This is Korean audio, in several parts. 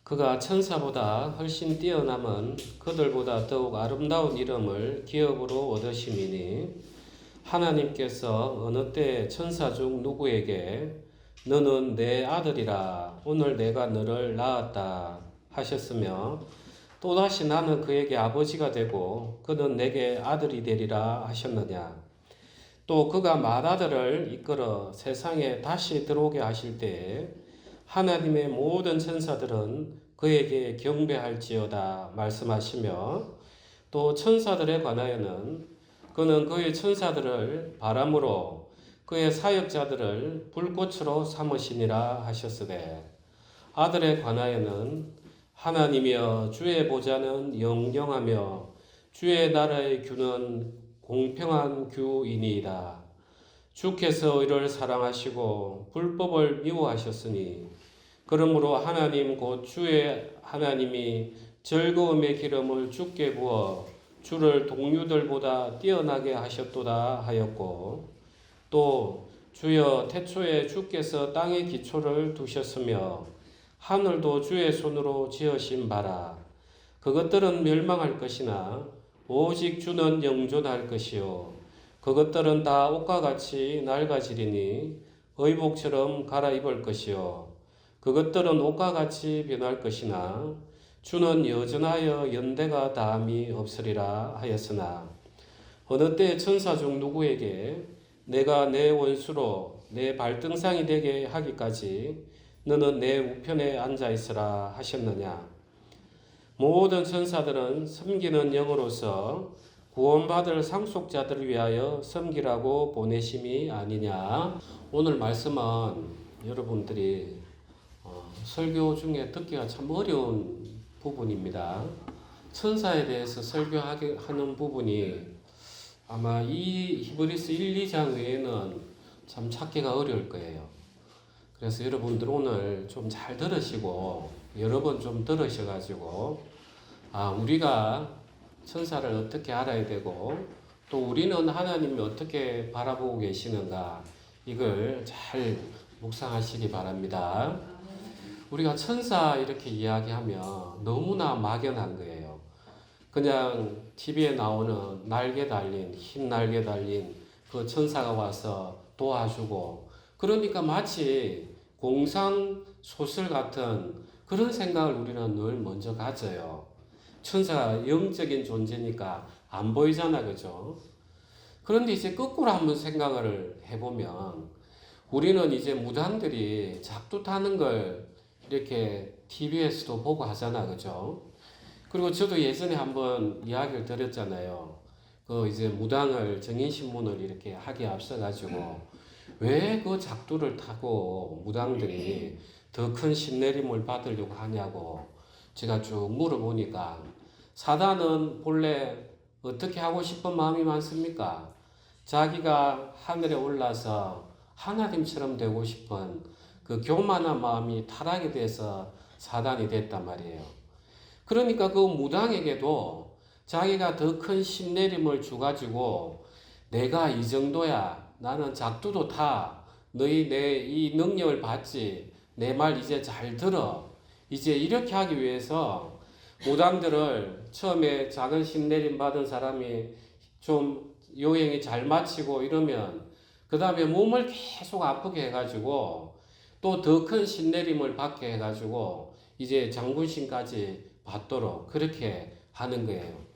그가 천사보다 훨씬 뛰어남은 그들보다 더욱 아름다운 이름을 기업으로 얻으심이니 하나님께서 어느 때 천사 중 누구에게 너는 내 아들이라 오늘 내가 너를 낳았다 하셨으며 또다시 나는 그에게 아버지가 되고 그는 내게 아들이 되리라 하셨느냐. 또 그가 맏아들을 이끌어 세상에 다시 들어오게 하실 때에 하나님의 모든 천사들은 그에게 경배할지어다 말씀하시며 또 천사들에 관하여는 그는 그의 천사들을 바람으로 그의 사역자들을 불꽃으로 삼으시니라 하셨으되 아들에 관하여는 하나님이여 주의 보좌는 영영하며 주의 나라의 규는 공평한 규이니이다. 주께서 의를 사랑하시고 불법을 미워하셨으니 그러므로 하나님 곧 주의 하나님이 즐거움의 기름을 주께 부어 주를 동류들보다 뛰어나게 하셨도다 하였고 또 주여 태초에 주께서 땅의 기초를 두셨으며 하늘도 주의 손으로 지으신 바라. 그것들은 멸망할 것이나 오직 주는 영존할 것이요 그것들은 다 옷과 같이 낡아지리니 의복처럼 갈아입을 것이요 그것들은 옷과 같이 변할 것이나 주는 여전하여 연대가 다함이 없으리라 하였으나 어느 때 천사 중 누구에게 내가 내 원수로 내 발등상이 되게 하기까지 너는 내 우편에 앉아 있으라 하셨느냐. 모든 천사들은 섬기는 영으로서 구원받을 상속자들을 위하여 섬기라고 보내심이 아니냐. 오늘 말씀은 여러분들이 설교 중에 듣기가 참 어려운 부분입니다. 천사에 대해서 설교하는 부분이 아마 이 히브리서 1, 2장 외에는 참 찾기가 어려울 거예요. 그래서 여러분들 오늘 좀 잘 들으시고 여러 번 좀 들으셔가지고 우리가 천사를 어떻게 알아야 되고 또 우리는 하나님이 어떻게 바라보고 계시는가 이걸 잘 묵상하시기 바랍니다. 우리가 천사 이렇게 이야기하면 너무나 막연한 거예요. 그냥 TV에 나오는 날개 달린 흰 날개 달린 그 천사가 와서 도와주고 그러니까 마치 공상 소설 같은 그런 생각을 우리는 늘 먼저 가져요. 천사가 영적인 존재니까 안 보이잖아, 그죠? 그런데 이제 거꾸로 한번 생각을 해보면 우리는 이제 무당들이 작두 타는 걸 이렇게 TV에서도 보고 하잖아, 그죠? 그리고 저도 예전에 한번 이야기를 드렸잖아요. 그 이제 무당을 정인신문을 이렇게 하기에 앞서가지고 왜 그 작두를 타고 무당들이 더 큰 신내림을 받으려고 하냐고 제가 쭉 물어보니까 사단은 본래 어떻게 하고 싶은 마음이 많습니까? 자기가 하늘에 올라서 하나님처럼 되고 싶은 그 교만한 마음이 타락이 돼서 사단이 됐단 말이에요. 그러니까 그 무당에게도 자기가 더 큰 신내림을 주가지고 내가 이 정도야. 나는 작두도 타. 너희 내 이 능력을 받지. 내 말 이제 잘 들어. 이제 이렇게 하기 위해서 무당들을 처음에 작은 신내림 받은 사람이 좀 요행이 잘 마치고 이러면 그 다음에 몸을 계속 아프게 해가지고 또 더 큰 신내림을 받게 해가지고 이제 장군신까지 받도록 그렇게 하는 거예요.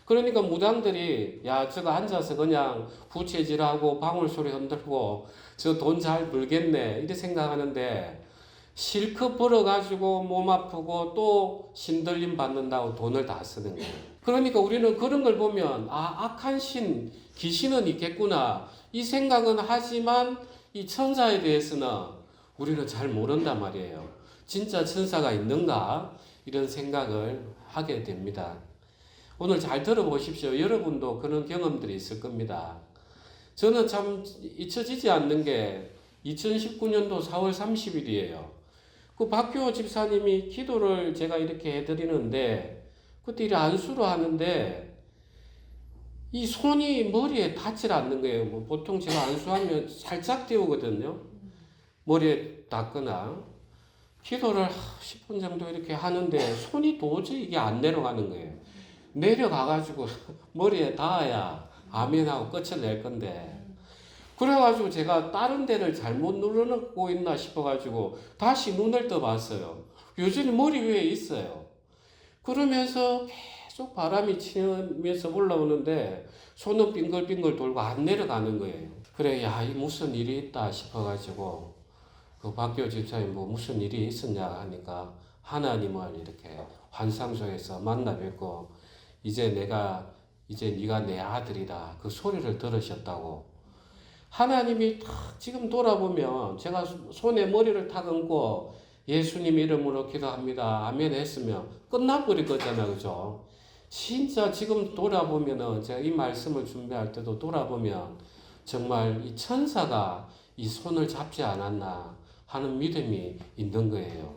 그러니까 무당들이 저거 앉아서 그냥 부채질하고 방울소리 흔들고 저 돈 잘 벌겠네 이렇게 생각하는데 실컷 벌어가지고 몸 아프고 또 신들림 받는다고 돈을 다 쓰는 거예요. 그러니까 우리는 그런 걸 보면 악한 귀신은 있겠구나 이 생각은 하지만 이 천사에 대해서는 우리는 잘 모른단 말이에요. 진짜 천사가 있는가? 이런 생각을 하게 됩니다. 오늘 잘 들어보십시오. 여러분도 그런 경험들이 있을 겁니다. 저는 참 잊혀지지 않는 게 2019년도 4월 30일이에요. 그 박규호 집사님이 기도를 제가 이렇게 해드리는데 그때 이 안수를 하는데 이 손이 머리에 닿질 않는 거예요. 뭐 보통 제가 안수하면 살짝 띄우거든요. 머리에 닿거나. 기도를 10분 정도 이렇게 하는데 손이 도저히 이게 안 내려가는 거예요. 내려가가지고 머리에 닿아야 아멘하고 끝을 낼 건데. 그래가지고 제가 다른 데를 잘못 눌러놓고 있나 싶어가지고 다시 눈을 떠봤어요. 여전히 머리 위에 있어요. 그러면서 계속 바람이 치면서 올라오는데 손은 빙글빙글 돌고 안 내려가는 거예요. 그래, 야, 이 무슨 일이 있다 싶어가지고 그 박교 집사님 뭐 무슨 일이 있었냐 하니까 하나님을 이렇게 환상 속에서 만나 뵙고 이제 네가 내 아들이다 그 소리를 들으셨다고. 하나님이 탁 지금 돌아보면 제가 손에 머리를 탁 얹고 예수님 이름으로 기도합니다 아멘 했으면 끝나버릴 거잖아요, 그죠? 진짜 지금 돌아보면은 제가 이 말씀을 준비할 때도 돌아보면 정말 이 천사가 이 손을 잡지 않았나 하는 믿음이 있는 거예요.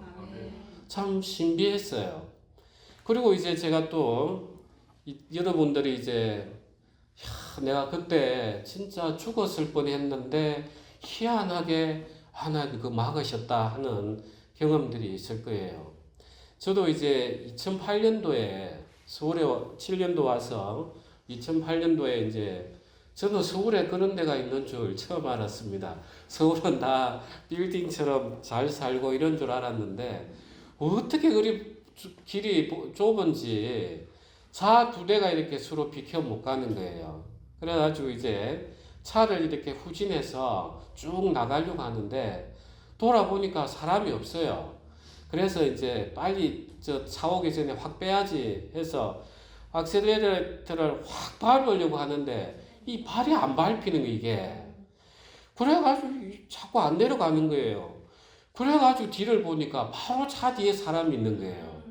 참 신비했어요. 그리고 이제 제가 또 여러분들이 이제 내가 그때 진짜 죽었을 뻔했는데 희한하게 하나님 그 막으셨다 하는 경험들이 있을 거예요. 저도 이제 2008년도에 서울에 7년도 와서 2008년도에 이제 저도 서울에 그런 데가 있는 줄 처음 알았습니다. 서울은 다 빌딩처럼 잘 살고 이런 줄 알았는데 어떻게 그리 길이 좁은지 차 두 대가 이렇게 서로 비켜 못 가는 거예요. 그래가지고 이제 차를 이렇게 후진해서 쭉 나가려고 하는데 돌아보니까 사람이 없어요. 그래서 이제 빨리 저 차 오기 전에 확 빼야지 해서 악셀레이터를 확 밟으려고 하는데 이 발이 안 밟히는 거 이게. 그래가지고 자꾸 안 내려가는 거예요. 그래가지고 뒤를 보니까 바로 차 뒤에 사람이 있는 거예요.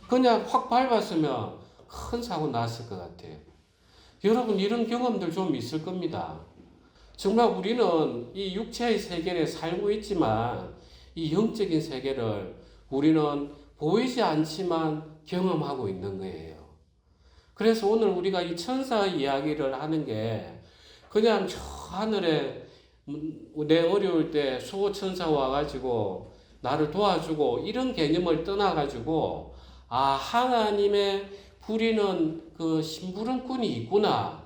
그냥 확 밟았으면 큰 사고 났을 것 같아요. 여러분 이런 경험들 좀 있을 겁니다. 정말 우리는 이 육체의 세계에 살고 있지만 이 영적인 세계를 우리는 보이지 않지만 경험하고 있는 거예요. 그래서 오늘 우리가 이 천사 이야기를 하는 게 그냥 저 하늘에 내 어려울 때 수호천사 와가지고 나를 도와주고 이런 개념을 떠나가지고 하나님의 부리는 그 심부름꾼이 있구나,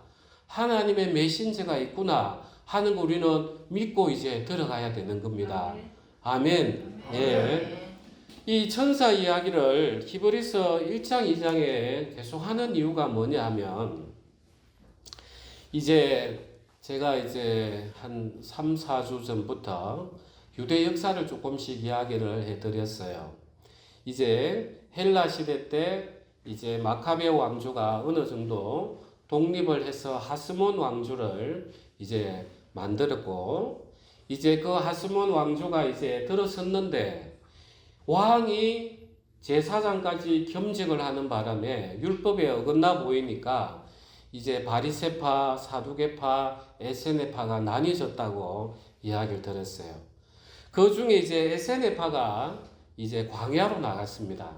하나님의 메신저가 있구나 하는 거 우리는 믿고 이제 들어가야 되는 겁니다. 아멘. 예. 이 천사 이야기를 히브리서 1장 2장에 계속 하는 이유가 뭐냐 하면 이제 제가 이제 한 3, 4주 전부터 유대 역사를 조금씩 이야기를 해드렸어요. 이제 헬라 시대 때 이제 마카베 왕조가 어느 정도 독립을 해서 하스몬 왕조를 이제 만들었고 이제 그 하스몬 왕조가 이제 들어섰는데 왕이 제사장까지 겸직을 하는 바람에 율법에 어긋나 보이니까 이제 바리새파, 사두개파, 에세네파가 나뉘어졌다고 이야기를 들었어요. 그 중에 이제 에세네파가 이제 광야로 나갔습니다.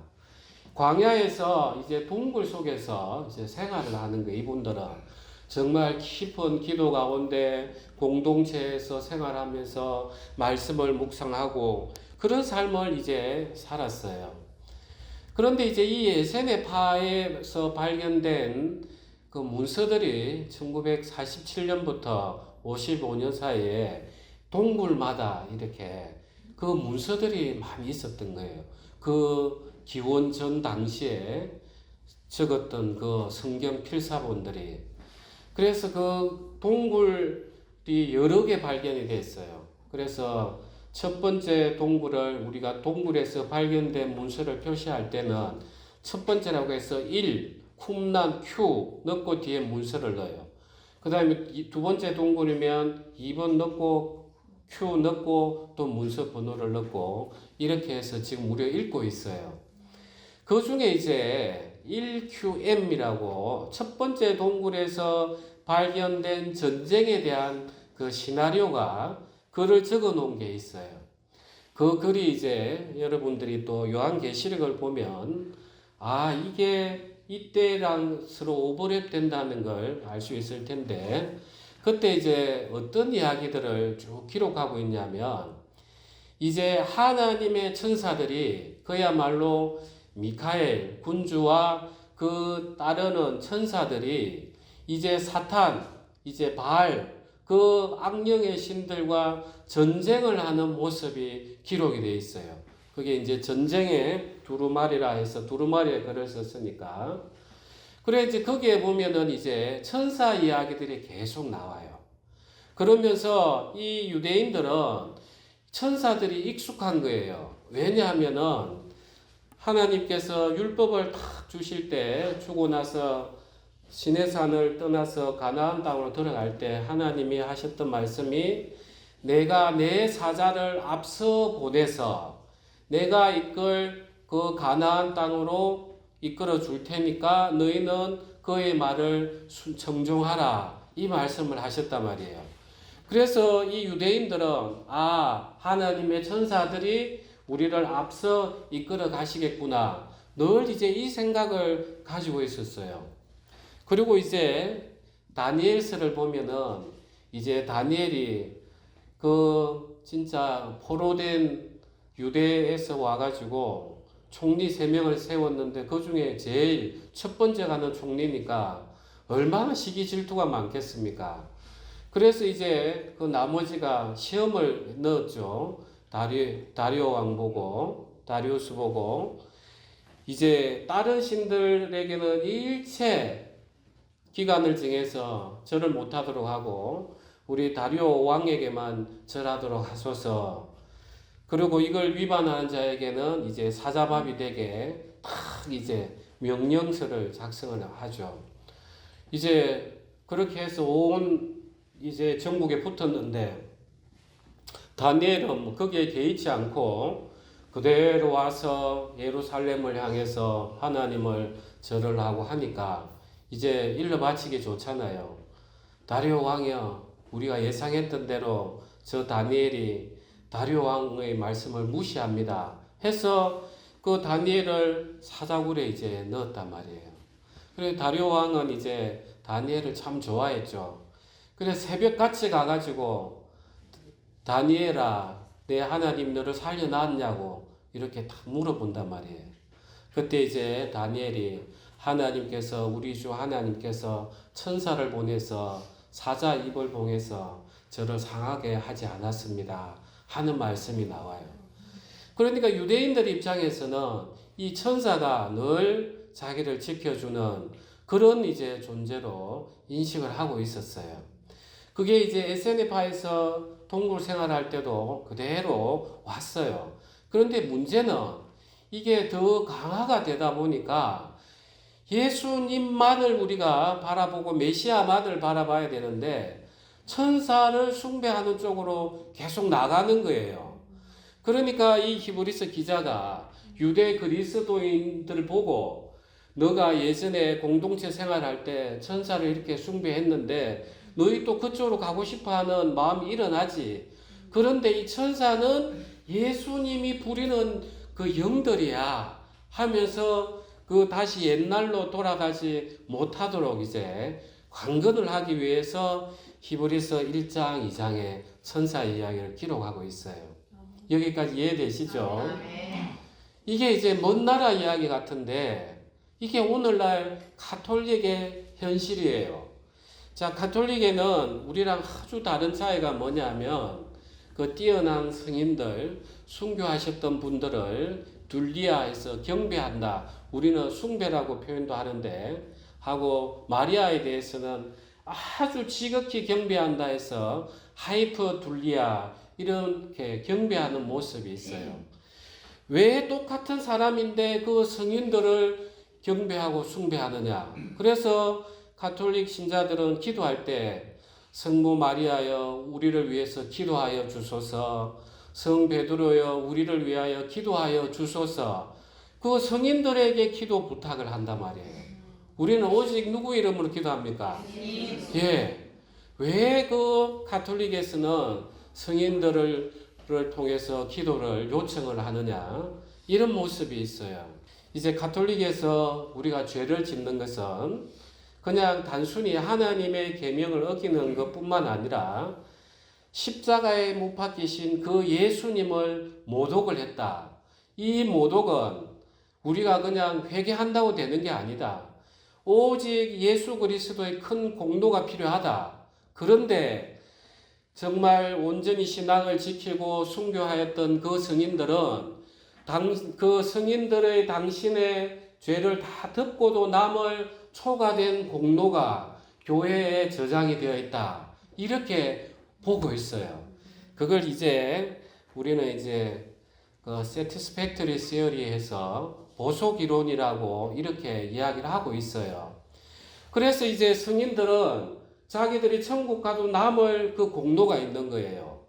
광야에서 이제 동굴 속에서 이제 생활을 하는 거예요. 이분들은 정말 깊은 기도 가운데 공동체에서 생활하면서 말씀을 묵상하고 그런 삶을 이제 살았어요. 그런데 이제 이 에세네파에서 발견된 그 문서들이 1947년부터 55년 사이에 동굴마다 이렇게 그 문서들이 많이 있었던 거예요. 그 기원 전 당시에 적었던 그 성경 필사본들이. 그래서 그 동굴이 여러 개 발견이 됐어요. 그래서 첫 번째 동굴을 우리가 동굴에서 발견된 문서를 표시할 때는 첫 번째라고 해서 1, 쿰난 Q 넣고 뒤에 문서를 넣어요. 그 다음에 두 번째 동굴이면 2번 넣고 Q 넣고 또 문서 번호를 넣고 이렇게 해서 지금 우리가 읽고 있어요. 그 중에 이제 1QM이라고 첫 번째 동굴에서 발견된 전쟁에 대한 그 시나리오가 글을 적어 놓은 게 있어요. 그 글이 이제 여러분들이 또 요한계시록을 보면 이게 이때랑 서로 오버랩 된다는 걸 알 수 있을 텐데 그때 이제 어떤 이야기들을 쭉 기록하고 있냐면 이제 하나님의 천사들이 그야말로 미카엘 군주와 그 따르는 천사들이 이제 사탄, 이제 바알, 그 악령의 신들과 전쟁을 하는 모습이 기록이 되어 있어요. 그게 이제 전쟁의 두루마리라 해서 두루마리에 글을 썼으니까. 그래 이제 거기에 보면은 이제 천사 이야기들이 계속 나와요. 그러면서 이 유대인들은 천사들이 익숙한 거예요. 왜냐하면은 하나님께서 율법을 탁 주실 때 주고 나서 시내산을 떠나서 가나안 땅으로 들어갈 때 하나님이 하셨던 말씀이 내가 내 사자를 앞서 보내서 내가 이끌 그 가나안 땅으로 이끌어 줄 테니까 너희는 그의 말을 청종하라 이 말씀을 하셨단 말이에요. 그래서 이 유대인들은 하나님의 천사들이 우리를 앞서 이끌어 가시겠구나 늘 이제 이 생각을 가지고 있었어요. 그리고 이제 다니엘서를 보면은 이제 다니엘이 그 진짜 포로된 유대에서 와가지고 총리 3명을 세웠는데 그 중에 제일 첫 번째 가는 총리니까 얼마나 시기 질투가 많겠습니까? 그래서 이제 그 나머지가 시험을 넣었죠. 다리오 왕 보고, 다리우스 보고, 이제 다른 신들에게는 일체 기간을 정해서 절을 못하도록 하고, 우리 다리오 왕에게만 절하도록 하소서. 그리고 이걸 위반하는 자에게는 이제 사자밥이 되게 딱 이제 명령서를 작성을 하죠. 이제 그렇게 해서 온 이제 전국에 붙었는데 다니엘은 거기에 개의치 않고 그대로 와서 예루살렘을 향해서 하나님을 절을 하고 하니까 이제 일러 바치기 좋잖아요. 다리오 왕이여, 우리가 예상했던 대로 저 다니엘이 다리오 왕의 말씀을 무시합니다 해서 그 다니엘을 사자굴에 이제 넣었단 말이에요. 그래서 다리오 왕은 이제 다니엘을 참 좋아했죠. 그래서 새벽같이 가가지고 다니엘아, 내 하나님 너를 살려놨냐고 이렇게 딱 물어본단 말이에요. 그때 이제 다니엘이 하나님께서 우리 주 하나님께서 천사를 보내서 사자 입을 봉해서 저를 상하게 하지 않았습니다 하는 말씀이 나와요. 그러니까 유대인들 입장에서는 이 천사가 늘 자기를 지켜주는 그런 이제 존재로 인식을 하고 있었어요. 그게 이제 에세네파에서 동굴 생활할 때도 그대로 왔어요. 그런데 문제는 이게 더 강화가 되다 보니까 예수님만을 우리가 바라보고 메시아만을 바라봐야 되는데 천사를 숭배하는 쪽으로 계속 나가는 거예요. 그러니까 이 히브리서 기자가 유대 그리스도인들을 보고 너가 예전에 공동체 생활할 때 천사를 이렇게 숭배했는데 너희 또 그쪽으로 가고 싶어하는 마음이 일어나지. 그런데 이 천사는 예수님이 부리는 그 영들이야 하면서 그 다시 옛날로 돌아가지 못하도록 이제 강건을 하기 위해서 히브리서 1장, 2장에 천사 이야기를 기록하고 있어요. 여기까지 이해되시죠? 이게 이제 먼 나라 이야기 같은데 이게 오늘날 가톨릭의 현실이에요. 자, 가톨릭에는 우리랑 아주 다른 차이가 뭐냐면 그 뛰어난 성인들, 순교하셨던 분들을 둘리아에서 경배한다. 우리는 숭배라고 표현도 하는데 하고 마리아에 대해서는 아주 지극히 경배한다 해서 하이퍼 둘리아 이렇게 경배하는 모습이 있어요. 왜 똑같은 사람인데 그 성인들을 경배하고 숭배하느냐? 그래서 가톨릭 신자들은 기도할 때 성모 마리아여 우리를 위해서 기도하여 주소서, 성 베드로여 우리를 위하여 기도하여 주소서, 그 성인들에게 기도 부탁을 한단 말이에요. 우리는 오직 누구 이름으로 기도합니까? 예. 왜 그 가톨릭에서는 성인들을 통해서 기도를 요청을 하느냐? 이런 모습이 있어요. 이제 가톨릭에서 우리가 죄를 짓는 것은 그냥 단순히 하나님의 계명을 어기는 것뿐만 아니라 십자가에 못 박히신 그 예수님을 모독을 했다. 이 모독은 우리가 그냥 회개한다고 되는 게 아니다. 오직 예수 그리스도의 큰 공로가 필요하다. 그런데 정말 온전히 신앙을 지키고 순교하였던 그 성인들은 그 성인들의 당신의 죄를 다 덮고도 남을 초과된 공로가 교회에 저장이 되어 있다. 이렇게 보고 있어요. 그걸 이제 우리는 이제 그 satisfactory theory에서 보속 이론이라고 이렇게 이야기를 하고 있어요. 그래서 이제 성인들은 자기들이 천국 가도 남을 그 공로가 있는 거예요.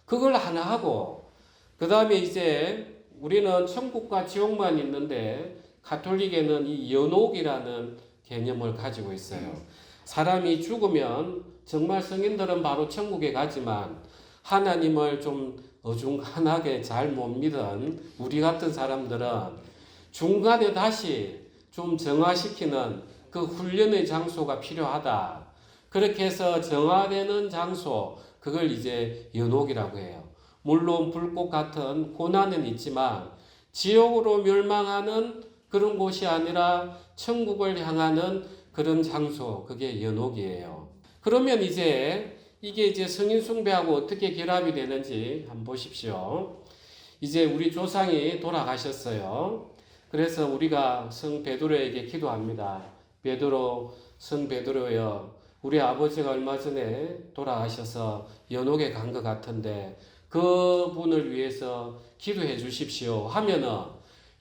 그걸 하나 하고, 그 다음에 이제 우리는 천국과 지옥만 있는데 가톨릭에는 이 연옥이라는 개념을 가지고 있어요. 사람이 죽으면 정말 성인들은 바로 천국에 가지만 하나님을 좀 어중간하게 잘 못 믿은 우리 같은 사람들은 중간에 다시 좀 정화시키는 그 훈련의 장소가 필요하다. 그렇게 해서 정화되는 장소, 그걸 이제 연옥이라고 해요. 물론 불꽃 같은 고난은 있지만 지옥으로 멸망하는 그런 곳이 아니라 천국을 향하는 그런 장소, 그게 연옥이에요. 그러면 이제 이게 이제 성인 숭배하고 어떻게 결합이 되는지 한번 보십시오. 이제 우리 조상이 돌아가셨어요. 그래서 우리가 성 베드로에게 기도합니다. 베드로, 성 베드로여, 우리 아버지가 얼마 전에 돌아가셔서 연옥에 간 것 같은데 그 분을 위해서 기도해 주십시오 하면은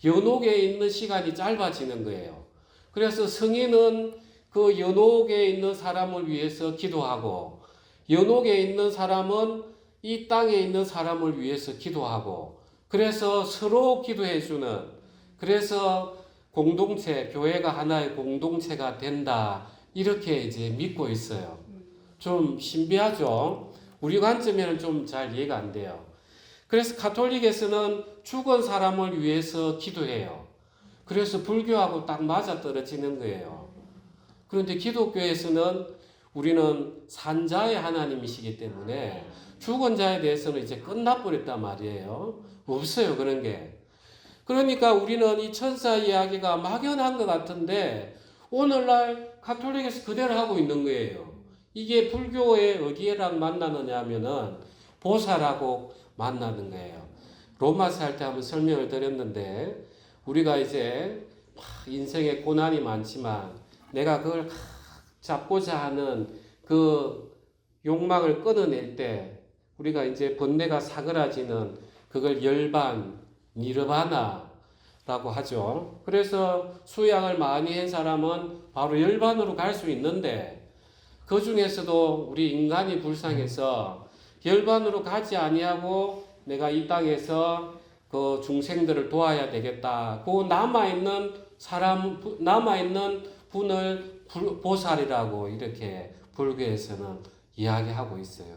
연옥에 있는 시간이 짧아지는 거예요. 그래서 성인은 그 연옥에 있는 사람을 위해서 기도하고 연옥에 있는 사람은 이 땅에 있는 사람을 위해서 기도하고 그래서 서로 기도해 주는, 그래서 공동체, 교회가 하나의 공동체가 된다. 이렇게 이제 믿고 있어요. 좀 신비하죠? 우리 관점에는 좀 잘 이해가 안 돼요. 그래서 가톨릭에서는 죽은 사람을 위해서 기도해요. 그래서 불교하고 딱 맞아떨어지는 거예요. 그런데 기독교에서는 우리는 산자의 하나님이시기 때문에 죽은 자에 대해서는 이제 끝나버렸단 말이에요. 없어요, 그런 게. 그러니까 우리는 이 천사 이야기가 막연한 것 같은데 오늘날 가톨릭에서 그대로 하고 있는 거예요. 이게 불교에 어디에랑 만나느냐 하면은 보살하고 만나는 거예요. 로마서 할 때 한번 설명을 드렸는데 우리가 이제 인생에 고난이 많지만 내가 그걸 잡고자 하는 그 욕망을 끊어낼 때 우리가 이제 번뇌가 사그라지는 그걸 열반, 니르바나라고 하죠. 그래서 수양을 많이 한 사람은 바로 열반으로 갈 수 있는데 그 중에서도 우리 인간이 불쌍해서 열반으로 가지 아니하고 내가 이 땅에서 그 중생들을 도와야 되겠다. 그 남아있는 분을 보살이라고 이렇게 불교에서는 이야기하고 있어요.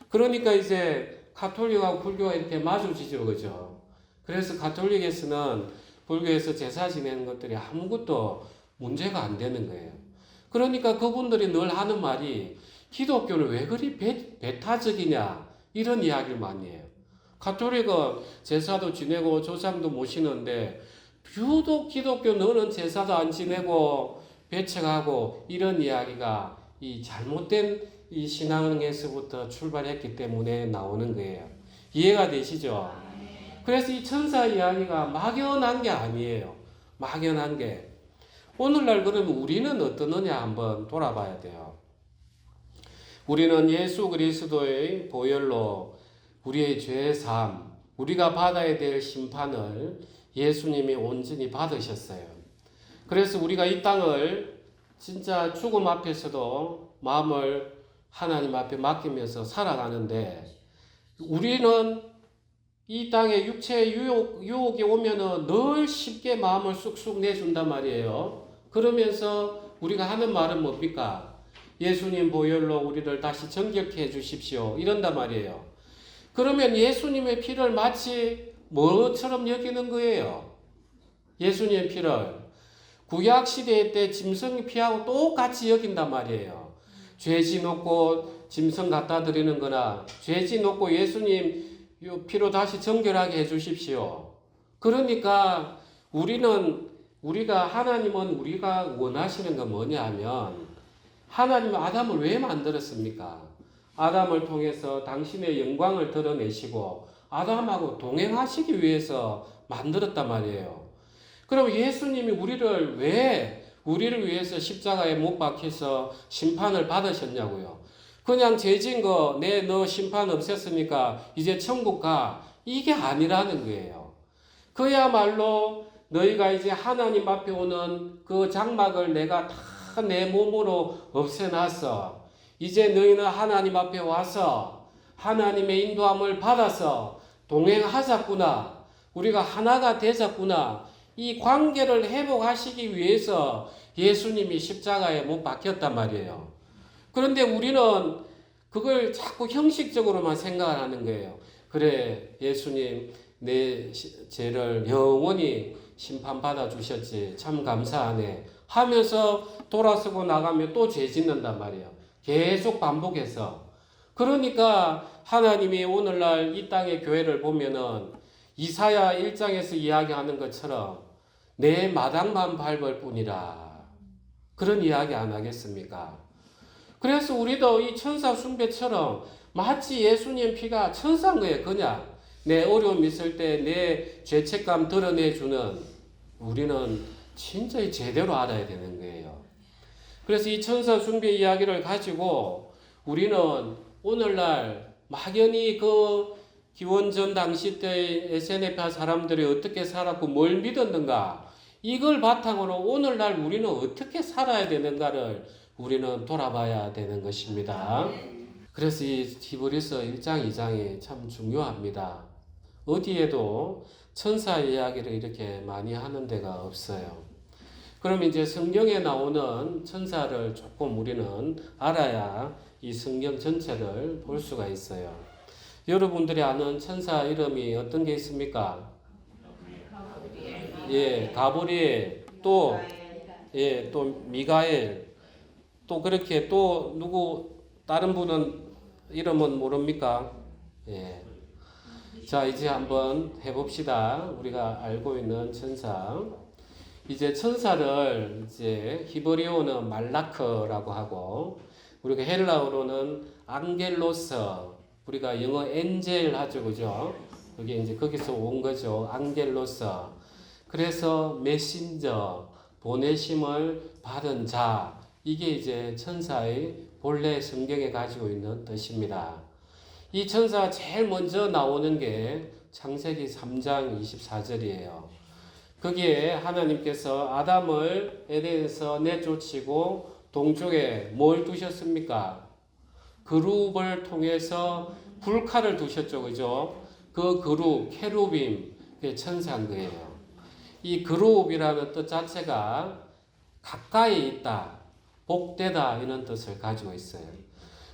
그러니까 이제 가톨릭하고 불교가 이렇게 마주치죠, 그죠? 그래서 가톨릭에서는 불교에서 제사 지내는 것들이 아무것도 문제가 안 되는 거예요. 그러니까 그분들이 늘 하는 말이 기독교는 왜 그리 배타적이냐 이런 이야기를 많이 해요. 가톨릭은 제사도 지내고 조상도 모시는데 유독 기독교 너는 제사도 안 지내고 배척하고 이런 이야기가 이 잘못된 이 신앙에서부터 출발했기 때문에 나오는 거예요. 이해가 되시죠? 그래서 이 천사 이야기가 막연한 게 아니에요. 막연한 게. 오늘날 그러면 우리는 어떠느냐 한번 돌아봐야 돼요. 우리는 예수 그리스도의 보혈로 우리의 죄 사함, 우리가 받아야 될 심판을 예수님이 온전히 받으셨어요. 그래서 우리가 이 땅을 진짜 죽음 앞에서도 마음을 하나님 앞에 맡기면서 살아가는데 우리는 이 땅에 육체의 유혹이 오면은 늘 쉽게 마음을 쑥쑥 내준단 말이에요. 그러면서 우리가 하는 말은 뭡니까? 예수님 보혈로 우리를 다시 정결케 해 주십시오. 이런단 말이에요. 그러면 예수님의 피를 마치 뭐처럼 여기는 거예요? 예수님의 피를 구약 시대 때 짐승 피하고 똑같이 여긴단 말이에요. 죄지 놓고 짐승 갖다 드리는 거나 죄지 놓고 예수님 피로 다시 정결하게 해 주십시오. 그러니까 하나님은 우리가 원하시는 건 뭐냐 하면 하나님은 아담을 왜 만들었습니까? 아담을 통해서 당신의 영광을 드러내시고 아담하고 동행하시기 위해서 만들었단 말이에요. 그럼 예수님이 우리를 위해서 십자가에 못 박혀서 심판을 받으셨냐고요. 그냥 죄진 거, 너 심판 없앴으니까 이제 천국 가. 이게 아니라는 거예요. 그야말로 너희가 이제 하나님 앞에 오는 그 장막을 내가 다 내 몸으로 없애놨어. 이제 너희는 하나님 앞에 와서 하나님의 인도함을 받아서 동행하자꾸나. 우리가 하나가 되자꾸나. 이 관계를 회복하시기 위해서 예수님이 십자가에 못 박혔단 말이에요. 그런데 우리는 그걸 자꾸 형식적으로만 생각을 하는 거예요. 그래, 예수님 내 죄를 영원히 심판받아 주셨지. 참 감사하네. 하면서 돌아서고 나가면 또 죄 짓는단 말이에요. 계속 반복해서. 그러니까 하나님이 오늘날 이 땅의 교회를 보면은 이사야 1장에서 이야기하는 것처럼 내 마당만 밟을 뿐이라. 그런 이야기 안 하겠습니까? 그래서 우리도 이 천사 숭배처럼 마치 예수님 피가 천사인 거예요. 그냥 내 어려움 있을 때 내 죄책감 드러내주는 우리는 진짜 제대로 알아야 되는 거예요. 그래서 이 천사 숭배 이야기를 가지고 우리는 오늘날 막연히 그 기원전 당시 때 에세네파 사람들이 어떻게 살았고 뭘 믿었는가 이걸 바탕으로 오늘날 우리는 어떻게 살아야 되는가를 우리는 돌아봐야 되는 것입니다. 그래서 이 히브리서 1장 2장이 참 중요합니다. 어디에도 천사 이야기를 이렇게 많이 하는 데가 없어요. 그럼 이제 성경에 나오는 천사를 조금 우리는 알아야 이 성경 전체를 볼 수가 있어요. 여러분들이 아는 천사 이름이 어떤 게 있습니까? 예, 가브리엘, 또 미가엘, 또 그렇게 또 다른 분은 이름은 모릅니까? 예. 자, 이제 한번 해봅시다. 우리가 알고 있는 천사. 이제 천사를 이제 히브리어는 말라크라고 하고, 우리가 헬라어로는 앙겔로스, 우리가 영어 엔젤 하죠, 그죠? 그게 이제 거기서 온 거죠. 앙겔로스. 그래서 메신저, 보내심을 받은 자, 이게 이제 천사의 본래 성경에 가지고 있는 뜻입니다. 이 천사가 제일 먼저 나오는 게 창세기 3장 24절이에요. 거기에 하나님께서 아담을 에덴에서 내쫓으시고 동쪽에 뭘 두셨습니까? 그룹을 통해서 불칼을 두셨죠, 그죠? 그 그룹, 케루빔, 그게 천사인 거예요. 이 그룹이라는 뜻 자체가 가까이 있다, 복되다 이런 뜻을 가지고 있어요.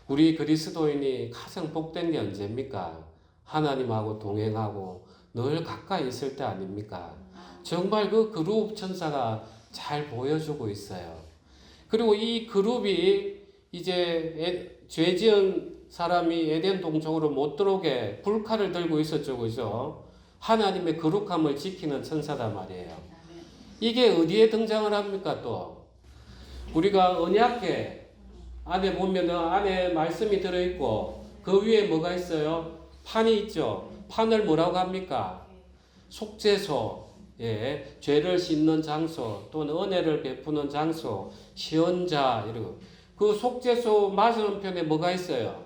우리 그리스도인이 가장 복된 게 언제입니까? 하나님하고 동행하고 늘 가까이 있을 때 아닙니까? 정말 그 그룹 천사가 잘 보여주고 있어요. 그리고 이 그룹이 이제 죄 지은 사람이 에덴 동쪽으로 못 들어오게 불칼을 들고 있었죠, 그죠? 하나님의 거룩함을 지키는 천사단 말이에요. 이게 어디에 등장을 합니까, 또? 우리가 언약궤 안에 보면은 안에 말씀이 들어있고 그 위에 뭐가 있어요? 판이 있죠. 판을 뭐라고 합니까? 속죄소, 예, 죄를 씻는 장소 또는 은혜를 베푸는 장소, 시언자 이러고 그 속죄소 맞은편에 뭐가 있어요?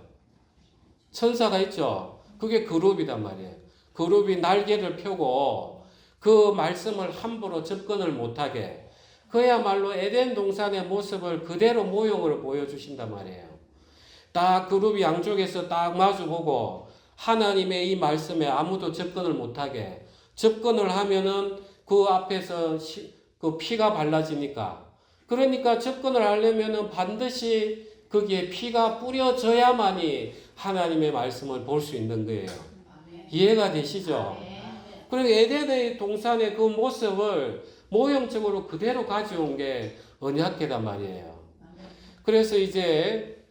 천사가 있죠. 그게 그룹이단 말이에요. 그룹이 날개를 펴고 그 말씀을 함부로 접근을 못하게 그야말로 에덴 동산의 모습을 그대로 모형으로 보여주신단 말이에요. 딱 그룹이 양쪽에서 딱 마주보고 하나님의 이 말씀에 아무도 접근을 못하게 접근을 하면은 그 앞에서 그 피가 발라지니까 그러니까 접근을 하려면은 반드시 거기에 피가 뿌려져야만이 하나님의 말씀을 볼 수 있는 거예요. 이해가 되시죠? 그리고 에덴의 동산의 그 모습을 모형적으로 그대로 가져온 게 언약궤단 말이에요. 그래서 이제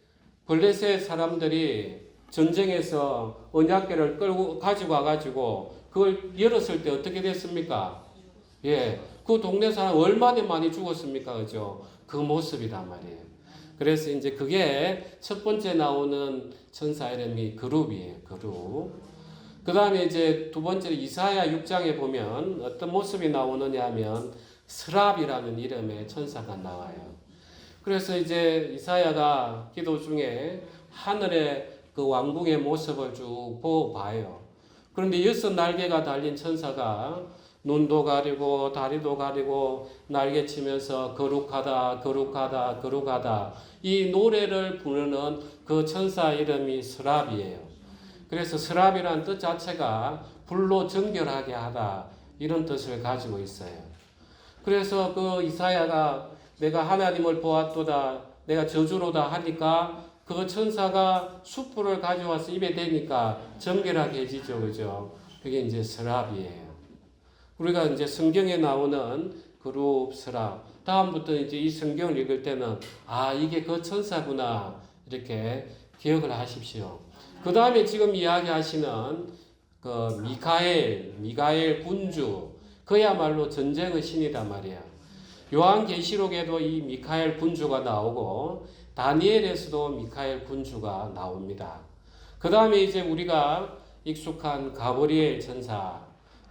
블레셋 사람들이 전쟁에서 언약궤를 끌고 가지고 와가지고 그걸 열었을 때 어떻게 됐습니까? 예, 그 동네 사람 얼마나 많이 죽었습니까? 그죠? 그 모습이란 말이에요. 그래서 이제 그게 첫 번째 나오는 천사 이름이 그룹이에요. 그룹. 그 다음에 이제 두 번째로 이사야 6장에 보면 어떤 모습이 나오느냐 하면 스랍이라는 이름의 천사가 나와요. 그래서 이제 이사야가 기도 중에 하늘의 그 왕궁의 모습을 쭉 보고 봐요. 그런데 6날개가 달린 천사가 눈도 가리고 다리도 가리고 날개치면서 거룩하다 거룩하다 거룩하다 이 노래를 부르는 그 천사 이름이 스랍이에요. 그래서 스랍이라는 뜻 자체가 불로 정결하게 하다 이런 뜻을 가지고 있어요. 그래서 그 이사야가 내가 하나님을 보았도다 내가 저주로다 하니까 그 천사가 숯불을 가져와서 입에 대니까 정결하게 해지죠. 그죠? 그게 이제 스랍이에요. 우리가 이제 성경에 나오는 그룹 스랍. 다음부터 이제 이 성경을 읽을 때는 아, 이게 그 천사구나. 이렇게 기억을 하십시오. 그 다음에 지금 이야기하시는 그 미가엘 군주. 그야말로 전쟁의 신이단 말이야. 요한계시록에도 이 미카엘 군주가 나오고 다니엘에서도 미카엘 군주가 나옵니다. 그 다음에 이제 우리가 익숙한 가브리엘 천사,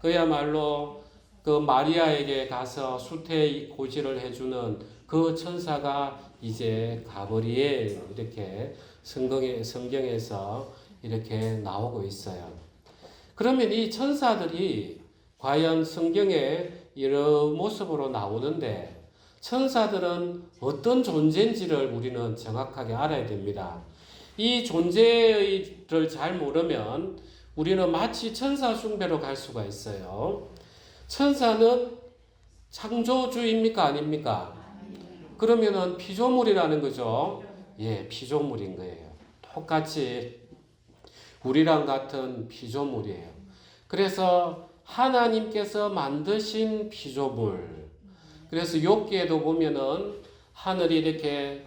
그야말로 그 마리아에게 가서 수태의 고지를 해주는 그 천사가 이제 가브리엘 이렇게 성경에서 이렇게 나오고 있어요. 그러면 이 천사들이 과연 성경에 이런 모습으로 나오는데 천사들은 어떤 존재인지를 우리는 정확하게 알아야 됩니다. 이 존재를 잘 모르면 우리는 마치 천사 숭배로 갈 수가 있어요. 천사는 창조주입니까? 아닙니까? 그러면은 피조물이라는 거죠. 예, 피조물인 거예요. 똑같이 우리랑 같은 피조물이에요. 그래서 하나님께서 만드신 피조물. 그래서 욥기에도 보면은 하늘이 이렇게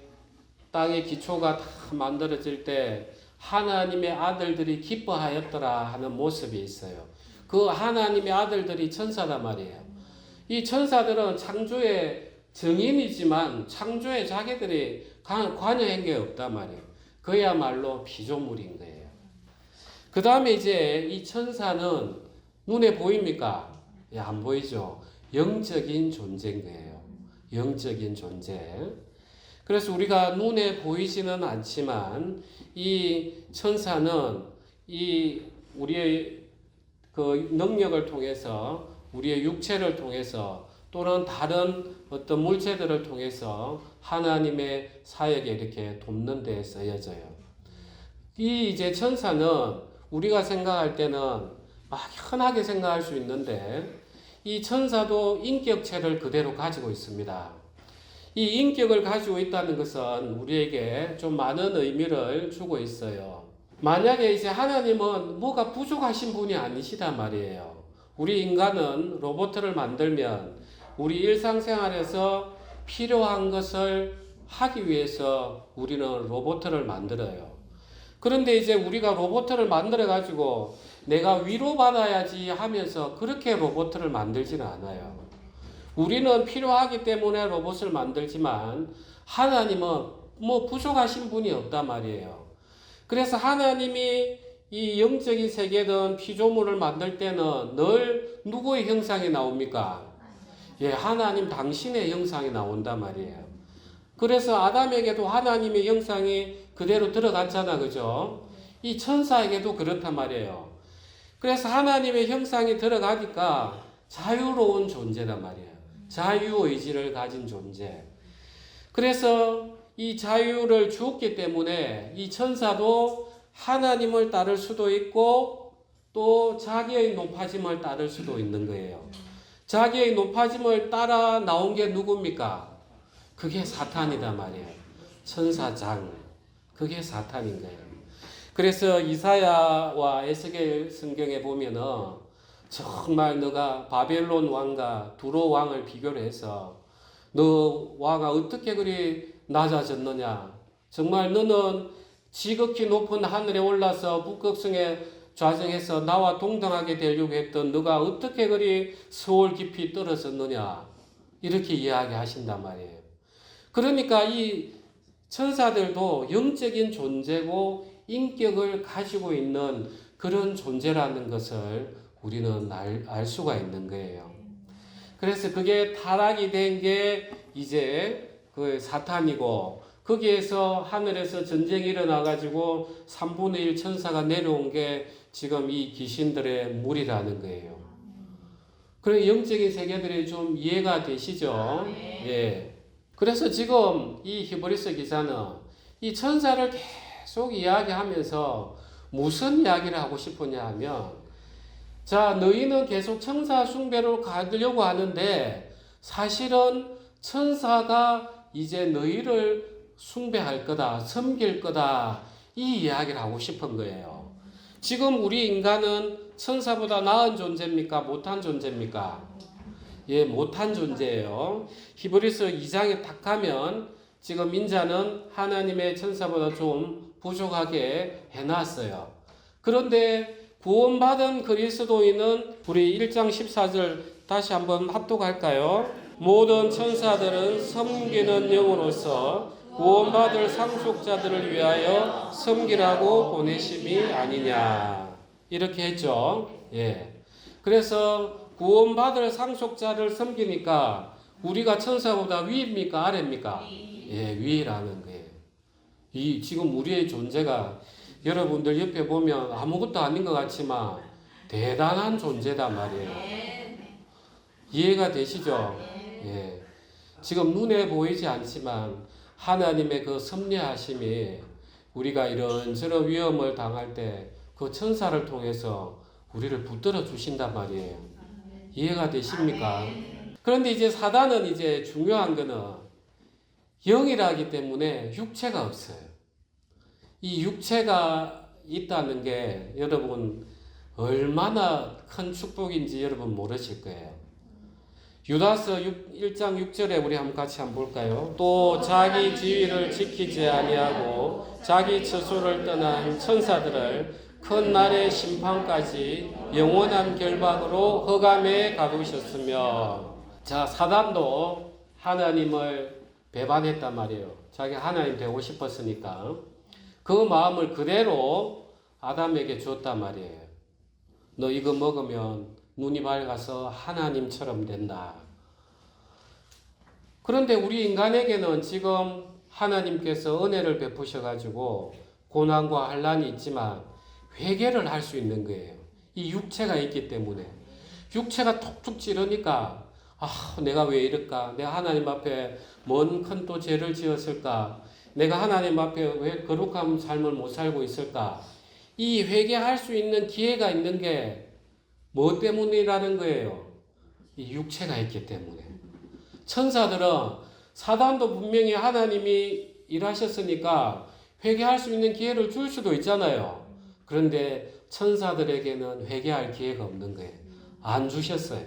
땅의 기초가 다 만들어질 때 하나님의 아들들이 기뻐하였더라 하는 모습이 있어요. 그 하나님의 아들들이 천사단 말이에요. 이 천사들은 창조의 증인이지만 창조에 자기들이 관여한 게 없단 말이에요. 그야말로 피조물인 거예요. 그 다음에 이제 이 천사는 눈에 보입니까? 예, 안 보이죠. 영적인 존재인 거예요. 영적인 존재. 그래서 우리가 눈에 보이지는 않지만 이 천사는 이 우리의 그 능력을 통해서 우리의 육체를 통해서 또는 다른 어떤 물체들을 통해서 하나님의 사역에 이렇게 돕는 데 쓰여져요. 이 이제 천사는 우리가 생각할 때는 막연하게 생각할 수 있는데 이 천사도 인격체를 그대로 가지고 있습니다. 이 인격을 가지고 있다는 것은 우리에게 좀 많은 의미를 주고 있어요. 만약에 이제 하나님은 뭐가 부족하신 분이 아니시단 말이에요. 우리 인간은 로봇을 만들면 우리 일상생활에서 필요한 것을 하기 위해서 우리는 로봇을 만들어요. 그런데 이제 우리가 로봇을 만들어 가지고 내가 위로받아야지 하면서 그렇게 로봇을 만들지는 않아요. 우리는 필요하기 때문에 로봇을 만들지만 하나님은 뭐 부족하신 분이 없단 말이에요. 그래서 하나님이 이 영적인 세계든 피조물을 만들 때는 늘 누구의 형상이 나옵니까? 예, 하나님 당신의 형상이 나온단 말이에요. 그래서 아담에게도 하나님의 형상이 그대로 들어갔잖아, 그죠? 이 천사에게도 그렇단 말이에요. 그래서 하나님의 형상이 들어가니까 자유로운 존재란 말이에요. 자유의지를 가진 존재. 그래서 이 자유를 주었기 때문에 이 천사도 하나님을 따를 수도 있고 또 자기의 높아짐을 따를 수도 있는 거예요. 자기의 높아짐을 따라 나온 게 누굽니까? 그게 사탄이다 말이에요. 천사장. 그게 사탄인 거예요. 그래서 이사야와 에스겔 성경에 보면은 정말 너가 바벨론 왕과 두로 왕을 비교를 해서 너 왕아 어떻게 그리 낮아졌느냐. 정말 너는 지극히 높은 하늘에 올라서 북극성에 좌정해서 나와 동등하게 되려고 했던 너가 어떻게 그리 서울 깊이 떨어졌느냐 이렇게 이야기하신단 말이에요. 그러니까 이 천사들도 영적인 존재고 인격을 가지고 있는 그런 존재라는 것을 우리는 알 수가 있는 거예요. 그래서 그게 타락이 된 게 이제 그 사탄이고 거기에서 하늘에서 전쟁이 일어나가지고 3분의 1 천사가 내려온 게 지금 이 귀신들의 무리라는 거예요. 그런 영적인 세계들이 좀 이해가 되시죠? 예. 그래서 지금 이 히브리서 기자는 이 천사를 계속 이야기하면서 무슨 이야기를 하고 싶으냐 하면, 자, 너희는 계속 천사 숭배로 가려고 하는데 사실은 천사가 이제 너희를 숭배할 거다, 섬길 거다, 이 이야기를 하고 싶은 거예요. 지금 우리 인간은 천사보다 나은 존재입니까? 못한 존재입니까? 예, 못한 존재예요. 히브리서 2장에 딱 가면 지금 인자는 하나님의 천사보다 좀 부족하게 해놨어요. 그런데 구원받은 그리스도인은 우리 1장 14절 다시 한번 합독할까요? 모든 천사들은 섬기는 영으로서 구원받을 상속자들을 위하여 섬기라고 보내심이 아니냐. 이렇게 했죠. 예. 그래서 구원받을 상속자를 섬기니까 우리가 천사보다 위입니까? 아래입니까? 예, 위라는 거예요. 이 지금 우리의 존재가 여러분들 옆에 보면 아무것도 아닌 것 같지만 대단한 존재단 말이에요. 이해가 되시죠? 예. 지금 눈에 보이지 않지만 하나님의 그 섭리하심이 우리가 이런저런 위험을 당할 때 그 천사를 통해서 우리를 붙들어 주신단 말이에요. 이해가 되십니까? 그런데 이제 사단은 이제 중요한 거는 영이라기 때문에 육체가 없어요. 이 육체가 있다는 게 여러분 얼마나 큰 축복인지 여러분 모르실 거예요. 유다서 1장 6절에 우리 같이 한번 볼까요? 또 자기 지위를 지키지 아니하고 자기 처소를 떠난 천사들을 큰 날의 심판까지 영원한 결박으로 흑암에 가두셨으며, 자, 사단도 하나님을 배반했단 말이에요. 자기 하나님 되고 싶었으니까 그 마음을 그대로 아담에게 줬단 말이에요. 너 이거 먹으면 눈이 밝아서 하나님처럼 된다. 그런데 우리 인간에게는 지금 하나님께서 은혜를 베푸셔가지고 고난과 환난이 있지만 회개를 할 수 있는 거예요. 이 육체가 있기 때문에. 육체가 톡툭 찌르니까 내가 왜 이럴까? 내가 하나님 앞에 뭔 큰 또 죄를 지었을까? 내가 하나님 앞에 왜 거룩한 삶을 못 살고 있을까? 이 회개할 수 있는 기회가 있는 게 뭐 때문이라는 거예요? 이 육체가 있기 때문에. 천사들은 사단도 분명히 하나님이 일하셨으니까 회개할 수 있는 기회를 줄 수도 있잖아요. 그런데 천사들에게는 회개할 기회가 없는 거예요. 안 주셨어요.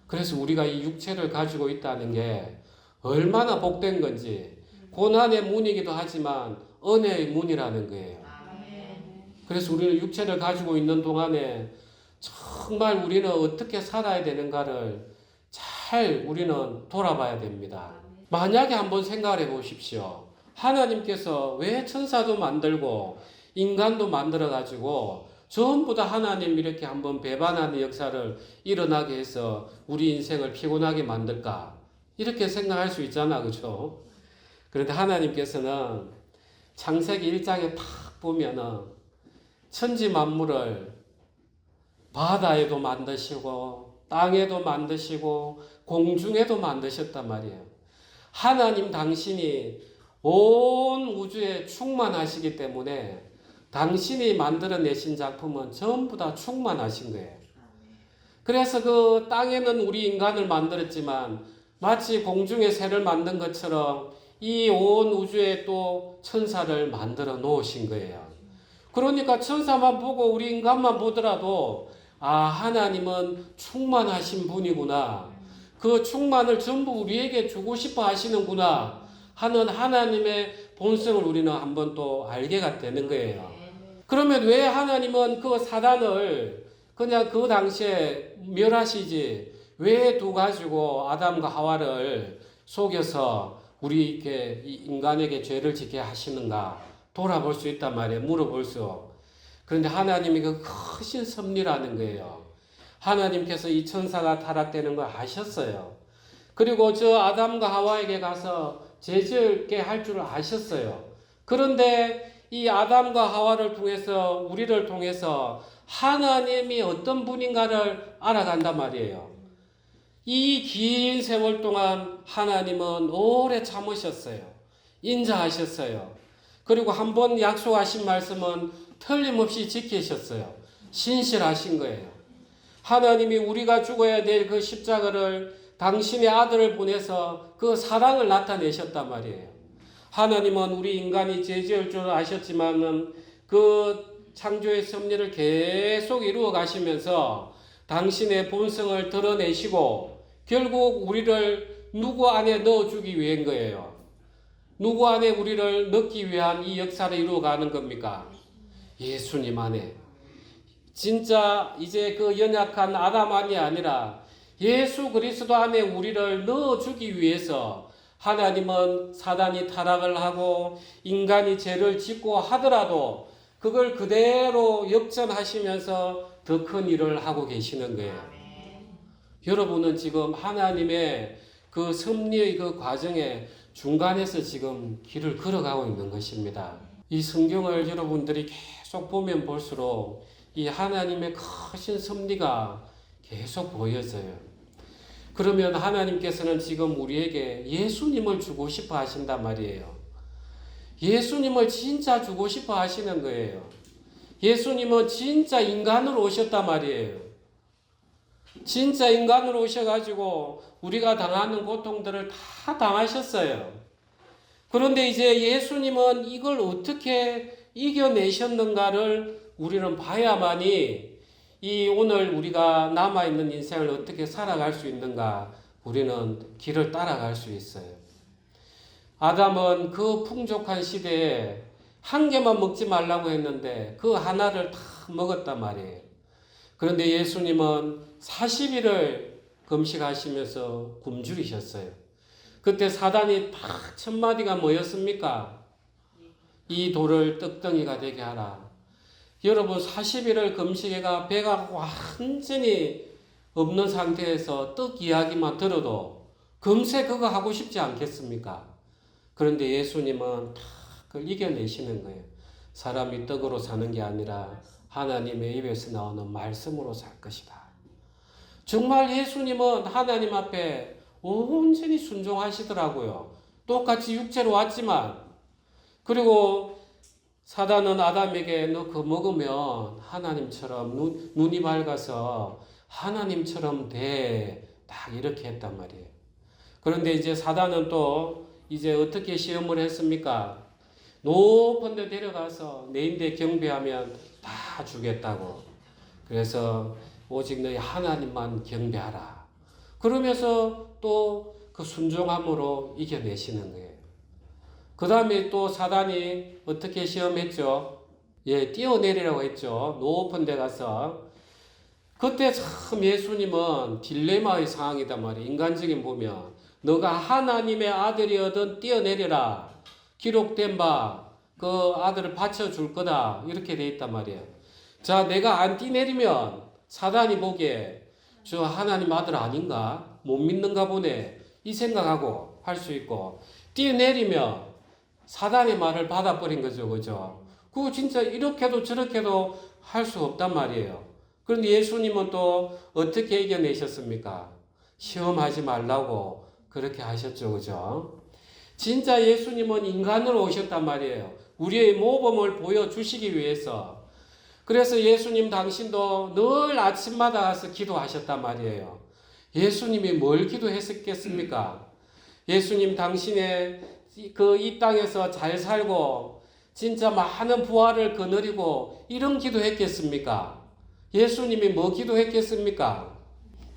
그래서 우리가 이 육체를 가지고 있다는 게 얼마나 복된 건지, 고난의 문이기도 하지만 은혜의 문이라는 거예요. 그래서 우리는 육체를 가지고 있는 동안에 정말 우리는 어떻게 살아야 되는가를 잘 우리는 돌아봐야 됩니다. 만약에 한번 생각을 해 보십시오. 하나님께서 왜 천사도 만들고 인간도 만들어 가지고 전부 다 하나님 이렇게 한번 배반하는 역사를 일어나게 해서 우리 인생을 피곤하게 만들까? 이렇게 생각할 수 있잖아, 그렇죠? 그런데 하나님께서는 창세기 1장에 딱 보면은 천지 만물을 바다에도 만드시고 땅에도 만드시고 공중에도 만드셨단 말이에요. 하나님 당신이 온 우주에 충만하시기 때문에 당신이 만들어내신 작품은 전부 다 충만하신 거예요. 그래서 그 땅에는 우리 인간을 만들었지만 마치 공중에 새를 만든 것처럼 이 온 우주에 또 천사를 만들어 놓으신 거예요. 그러니까 천사만 보고 우리 인간만 보더라도 하나님은 충만하신 분이구나. 그 충만을 전부 우리에게 주고 싶어 하시는구나 하는 하나님의 본성을 우리는 한번 또 알게 되는 거예요. 그러면 왜 하나님은 그 사단을 그냥 그 당시에 멸하시지 왜 두가지고 아담과 하와를 속여서 우리에게 인간에게 죄를 짓게 하시는가 돌아볼 수 있단 말이에요. 물어볼 수. 그런데 하나님이 그 크신 섭리라는 거예요. 하나님께서 이 천사가 타락되는 걸 아셨어요. 그리고 저 아담과 하와에게 가서 죄 지을게 할 줄을 아셨어요. 그런데 이 아담과 하와를 통해서 우리를 통해서 하나님이 어떤 분인가를 알아간단 말이에요. 이 긴 세월 동안 하나님은 오래 참으셨어요. 인자하셨어요. 그리고 한 번 약속하신 말씀은 틀림없이 지키셨어요. 신실하신 거예요. 하나님이 우리가 죽어야 될 그 십자가를 당신의 아들을 보내서 그 사랑을 나타내셨단 말이에요. 하나님은 우리 인간이 죄 지을 줄 아셨지만은 그 창조의 섭리를 계속 이루어 가시면서 당신의 본성을 드러내시고 결국 우리를 누구 안에 넣어주기 위한 거예요. 누구 안에 우리를 넣기 위한 이 역사를 이루어가는 겁니까? 예수님 안에. 진짜 이제 그 연약한 아담 안이 아니라 예수 그리스도 안에 우리를 넣어주기 위해서 하나님은 사단이 타락을 하고 인간이 죄를 짓고 하더라도 그걸 그대로 역전하시면서 더 큰 일을 하고 계시는 거예요. 여러분은 지금 하나님의 그 섭리의 그 과정에 중간에서 지금 길을 걸어가고 있는 것입니다. 이 성경을 여러분들이 계속 보면 볼수록 이 하나님의 크신 섭리가 계속 보여져요. 그러면 하나님께서는 지금 우리에게 예수님을 주고 싶어 하신단 말이에요. 예수님을 진짜 주고 싶어 하시는 거예요. 예수님은 진짜 인간으로 오셨단 말이에요. 진짜 인간으로 오셔가지고 우리가 당하는 고통들을 다 당하셨어요. 그런데 이제 예수님은 이걸 어떻게 이겨내셨는가를 우리는 봐야만이 이 오늘 우리가 남아있는 인생을 어떻게 살아갈 수 있는가 우리는 길을 따라갈 수 있어요. 아담은 그 풍족한 시대에 한 개만 먹지 말라고 했는데 그 하나를 다 먹었단 말이에요. 그런데 예수님은 40일을 금식하시면서 굶주리셨어요. 그때 사단이 딱 첫 마디가 뭐였습니까? 이 돌을 떡덩이가 되게 하라. 여러분 40일을 금식해가 배가 완전히 없는 상태에서 떡 이야기만 들어도 금세 그거 하고 싶지 않겠습니까? 그런데 예수님은 다 그걸 이겨내시는 거예요. 사람이 떡으로 사는 게 아니라 하나님의 입에서 나오는 말씀으로 살 것이다. 정말 예수님은 하나님 앞에 온전히 순종하시더라고요. 똑같이 육체로 왔지만 그리고 사단은 아담에게 너 그거 먹으면 하나님처럼 눈이 밝아서 하나님처럼 돼. 딱 이렇게 했단 말이에요. 그런데 이제 사단은 또 이제 어떻게 시험을 했습니까? 높은 데 데려가서 내 인대 경배하면 다 주겠다고. 그래서 오직 너희 하나님만 경배하라. 그러면서 또 그 순종함으로 이겨내시는 거예요. 그 다음에 또 사단이 어떻게 시험했죠? 예, 뛰어내리라고 했죠. 높은 데 가서. 그때 참 예수님은 딜레마의 상황이단 말이에요. 인간적인 보면. 너가 하나님의 아들이어든 뛰어내려라. 기록된 바 그 아들을 바쳐줄 거다. 이렇게 돼 있단 말이에요. 자, 내가 안 뛰내리면 사단이 보기에 저 하나님 아들 아닌가? 못 믿는가 보네. 이 생각하고 할 수 있고 뛰어내리면 사단의 말을 받아버린 거죠. 그죠? 그거 진짜 이렇게도 저렇게도 할 수 없단 말이에요. 그런데 예수님은 또 어떻게 이겨내셨습니까? 시험하지 말라고 그렇게 하셨죠. 그죠? 진짜 예수님은 인간으로 오셨단 말이에요. 우리의 모범을 보여주시기 위해서. 그래서 예수님 당신도 늘 아침마다 가서 기도하셨단 말이에요. 예수님이 뭘 기도했겠습니까? 예수님 당신의 이 땅에서 잘 살고 진짜 많은 부활을 거느리고 이런 기도했겠습니까? 예수님이 뭐 기도했겠습니까?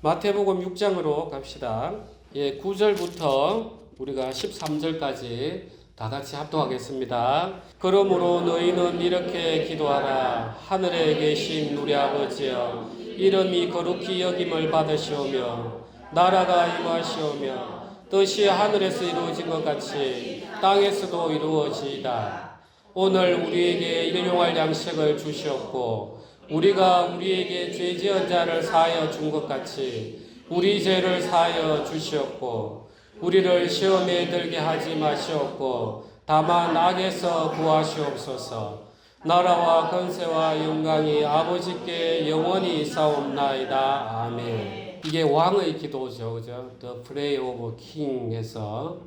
마태복음 6장으로 갑시다. 예, 9절부터 우리가 13절까지 다 같이 합독하겠습니다. 그러므로 너희는 이렇게 기도하라. 하늘에 계신 우리 아버지여, 이름이 거룩히 여김을 받으시오며 나라가 임하시오며 뜻이 하늘에서 이루어진 것 같이 땅에서도 이루어지이다. 오늘 우리에게 일용할 양식을 주시옵고 우리가 우리에게 죄 지은 자를 사하여 준 것 같이 우리 죄를 사하여 주시옵고 우리를 시험에 들게 하지 마시옵고 다만 악에서 구하시옵소서. 나라와 권세와 영광이 아버지께 영원히 있사옵나이다. 아멘. 이게 왕의 기도죠, 그죠? The Prayer of King에서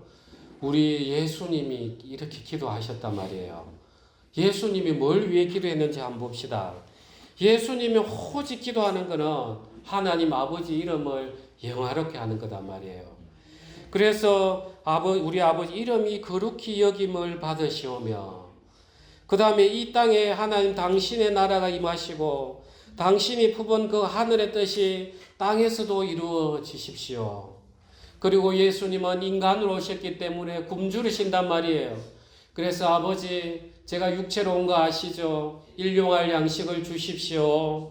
우리 예수님이 이렇게 기도하셨단 말이에요. 예수님이 뭘 위해 기도했는지 한번 봅시다. 예수님이 오직 기도하는 것은 하나님 아버지 이름을 영화롭게 하는 거단 말이에요. 그래서 우리 아버지 이름이 거룩히 여김을 받으시오며 그 다음에 이 땅에 하나님 당신의 나라가 임하시고 당신이 품은 그 하늘의 뜻이 땅에서도 이루어지십시오. 그리고 예수님은 인간으로 오셨기 때문에 굶주리신단 말이에요. 그래서 아버지 제가 육체로 온 거 아시죠? 일용할 양식을 주십시오.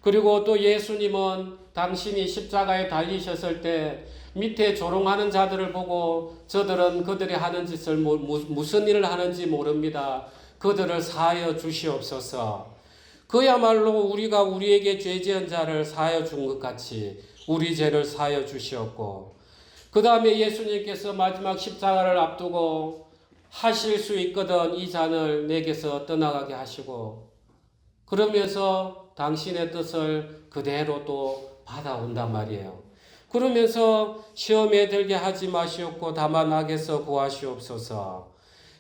그리고 또 예수님은 당신이 십자가에 달리셨을 때 밑에 조롱하는 자들을 보고 저들은 그들이 하는 짓을 무슨 일을 하는지 모릅니다. 그들을 사하여 주시옵소서. 그야말로 우리가 우리에게 죄 지은 자를 사하여 준 것 같이 우리 죄를 사하여 주시옵고 그 다음에 예수님께서 마지막 십자가를 앞두고 하실 수 있거든 이 잔을 내게서 떠나가게 하시고 그러면서 당신의 뜻을 그대로 또 받아온단 말이에요. 그러면서 시험에 들게 하지 마시옵고 다만 악에서 구하시옵소서.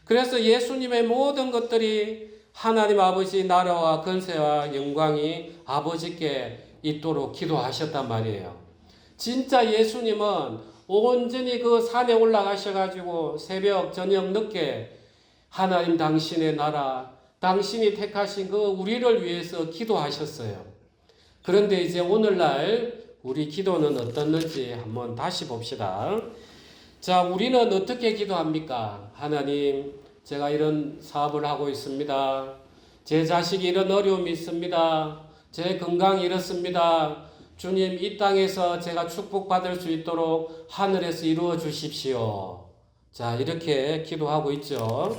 그래서 예수님의 모든 것들이 하나님 아버지 나라와 권세와 영광이 아버지께 있도록 기도하셨단 말이에요. 진짜 예수님은 온전히 그 산에 올라가셔가지고 새벽 저녁 늦게 하나님 당신의 나라 당신이 택하신 그 우리를 위해서 기도하셨어요. 그런데 이제 오늘날 우리 기도는 어떻는지 한번 다시 봅시다. 자, 우리는 어떻게 기도합니까? 하나님, 제가 이런 사업을 하고 있습니다. 제 자식이 이런 어려움이 있습니다. 제 건강이 이렇습니다. 주님, 이 땅에서 제가 축복받을 수 있도록 하늘에서 이루어 주십시오. 자, 이렇게 기도하고 있죠.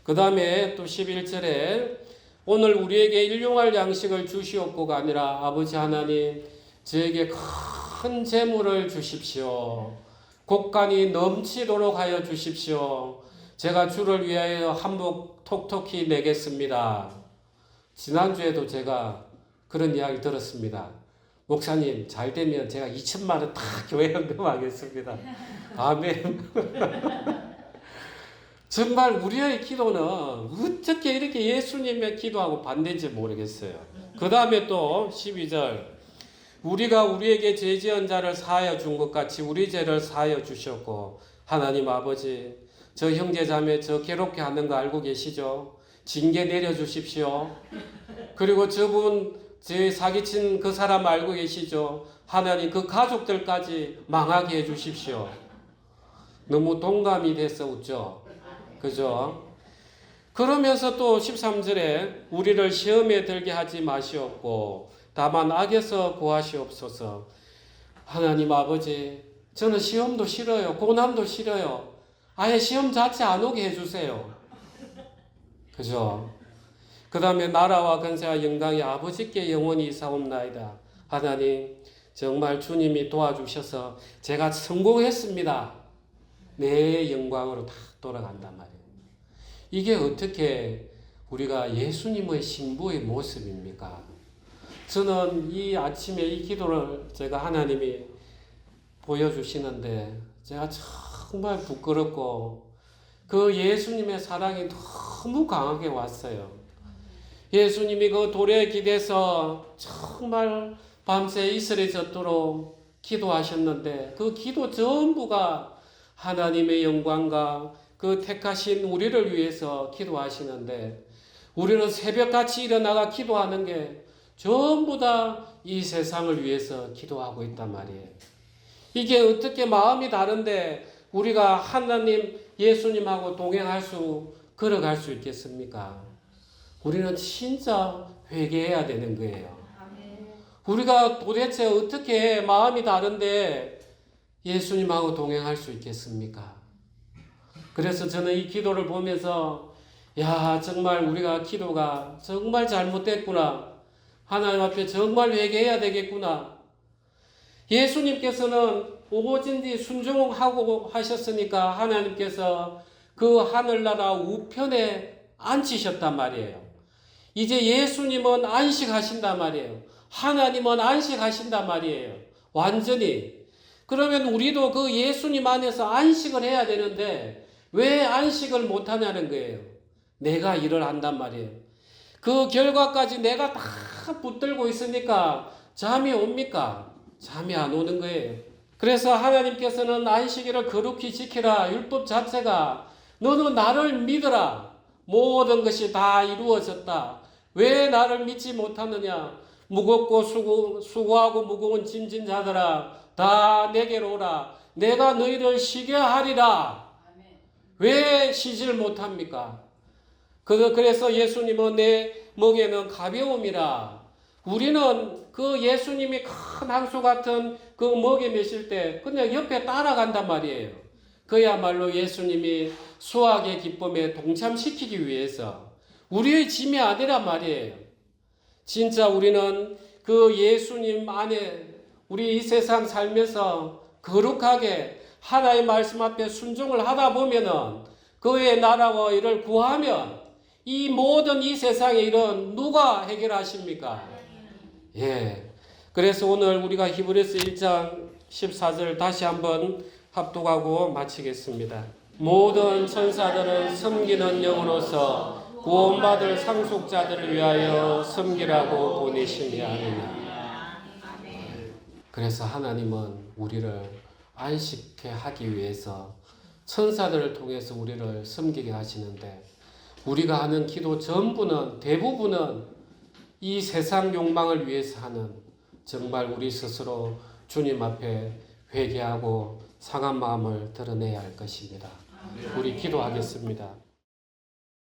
그 다음에 또 11절에 오늘 우리에게 일용할 양식을 주시옵고가 아니라 아버지 하나님, 저에게 큰 재물을 주십시오. 곡간이 넘치도록 하여 주십시오. 제가 주를 위하여 한몫 톡톡히 내겠습니다. 지난주에도 제가 그런 이야기 들었습니다. 목사님, 잘 되면 제가 2천만 원 다 교회 헌금하겠습니다. 아멘. 정말 우리의 기도는 어떻게 이렇게 예수님의 기도하고 반대인지 모르겠어요. 그 다음에 또 12절 우리가 우리에게 죄 지은 자를 사하여 준 것 같이 우리 죄를 사하여 주셨고 하나님 아버지 저 형제 자매 저 괴롭게 하는 거 알고 계시죠? 징계 내려주십시오. 그리고 저분 제 사기친 그 사람 알고 계시죠? 하나님 그 가족들까지 망하게 해주십시오. 너무 동감이 돼서 웃죠? 그죠? 그러면서 또 13절에 우리를 시험에 들게 하지 마시옵고 다만 악에서 구하시옵소서. 하나님 아버지 저는 시험도 싫어요. 고난도 싫어요. 아예 시험 자체 안 오게 해주세요. 그죠? 그 다음에 나라와 권세와 영광이 아버지께 영원히 있사옵나이다. 하나님 정말 주님이 도와주셔서 제가 성공했습니다. 내 영광으로 다 돌아간단 말이에요. 이게 어떻게 우리가 예수님의 신부의 모습입니까? 저는 이 아침에 이 기도를 제가 하나님이 보여주시는데 제가 정말 부끄럽고 그 예수님의 사랑이 너무 강하게 왔어요. 예수님이 그 돌에 기대서 정말 밤새 이슬이 젖도록 기도하셨는데 그 기도 전부가 하나님의 영광과 그 택하신 우리를 위해서 기도하시는데 우리는 새벽같이 일어나가 기도하는 게 전부 다 이 세상을 위해서 기도하고 있단 말이에요. 이게 어떻게 마음이 다른데 우리가 하나님 예수님하고 걸어갈 수 있겠습니까? 우리는 진짜 회개해야 되는 거예요. 우리가 도대체 어떻게 마음이 다른데 예수님하고 동행할 수 있겠습니까? 그래서 저는 이 기도를 보면서 야, 정말 우리가 기도가 정말 잘못됐구나. 하나님 앞에 정말 회개해야 되겠구나. 예수님께서는 오고진디 순종하고 하셨으니까 하나님께서 그 하늘나라 우편에 앉히셨단 말이에요. 이제 예수님은 안식하신단 말이에요. 하나님은 안식하신단 말이에요. 완전히. 그러면 우리도 그 예수님 안에서 안식을 해야 되는데 왜 안식을 못하냐는 거예요. 내가 일을 한단 말이에요. 그 결과까지 내가 다 붙들고 있으니까 잠이 옵니까? 잠이 안 오는 거예요. 그래서 하나님께서는 안식일을 거룩히 지키라. 율법 자체가 너는 나를 믿어라. 모든 것이 다 이루어졌다. 왜 나를 믿지 못하느냐? 무겁고 수고하고 무거운 짐진 자들아 다 내게로 오라. 내가 너희를 쉬게 하리라. 왜 쉬지를 못합니까? 그래서 예수님은 내 멍에는 가벼움이라. 우리는 그 예수님이 큰 항수 같은 그 멍에 메실 때 그냥 옆에 따라간단 말이에요. 그야말로 예수님이 수학의 기쁨에 동참시키기 위해서 우리의 짐이 아니란 말이에요. 진짜 우리는 그 예수님 안에 우리 이 세상 살면서 거룩하게 하나의 말씀 앞에 순종을 하다 보면은 그의 나라와 이를 구하면 이 모든 이 세상의 일은 누가 해결하십니까? 예. 그래서 오늘 우리가 히브리서 1장 14절 다시 한번 합독하고 마치겠습니다. 모든 천사들은 섬기는 영으로서 구원받을 상속자들을 위하여 섬기라고 보내심이 아니냐. 그래서 하나님은 우리를 안식케 하기 위해서 천사들을 통해서 우리를 섬기게 하시는데 우리가 하는 기도 전부는 대부분은 이 세상 욕망을 위해서 하는 정말 우리 스스로 주님 앞에 회개하고 상한 마음을 드러내야 할 것입니다. 우리 기도하겠습니다.